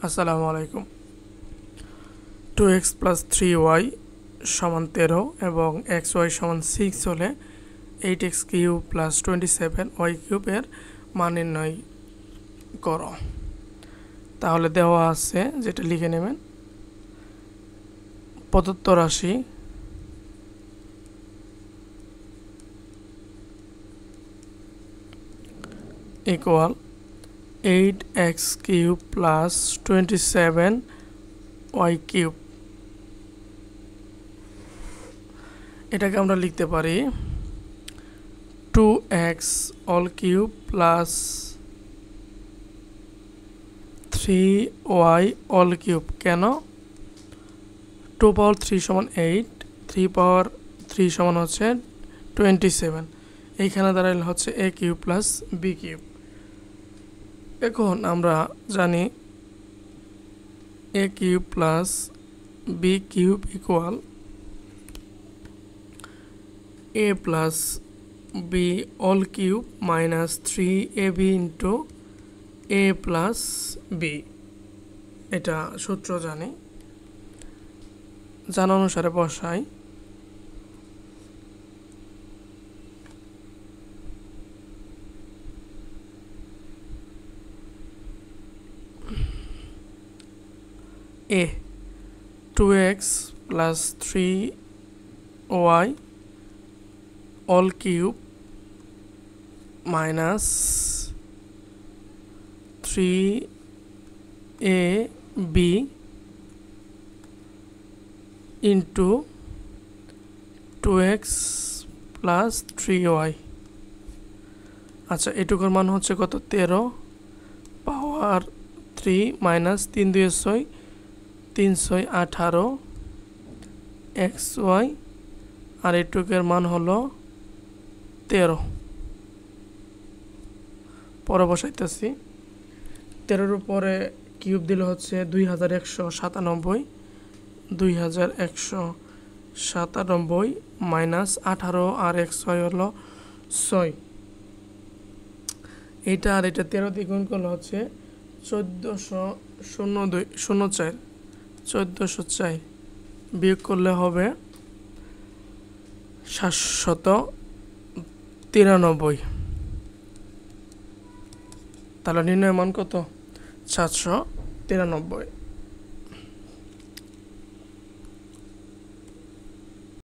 আসসালামু আলাইকুম। 2x + 3y = 13 এবং xy = 6 হলে 8x³ + 27y³ এর মান নির্ণয় করো। তাহলে দেওয়া আছে, যেটা লিখে নেবেন, প্রদত্ত রাশি ইকুয়াল 8x³ + 27y³। এটাকে আমরা লিখতে পারি 2x³ + 3y³। কেন? 2 পাওয়ার 3 = 8, 3 পাওয়ার 3 = হচ্ছে 27। এইখানে দাঁড়াইলে হচ্ছে a³ + b³। এখন আমরা জানি a³ + b³ equal a + b³ - 3ab * a + b। এটা সূত্র জানি, জানা অনুসারে বসাই। a 2x + 3y³ - 3ab * 2x + 3y। আচ্ছা, এটুকুর মান হচ্ছে কত? 13 পাওয়ার 3 - 3 × 2 = 6, 3 × 6 = 18 xy, আর এটুকের মান হলো 13। পরে বসাইতেছি। 13-এর উপরে কিউব দিলে হচ্ছে 2197, 2197 - 18 আর xy হলো 6। এটা আর এটা 13 দিয়ে গুণ করলে হচ্ছে 1404 বিয়োগ করলে হবে 793। তাহলে নির্ণয় মান কত? 793।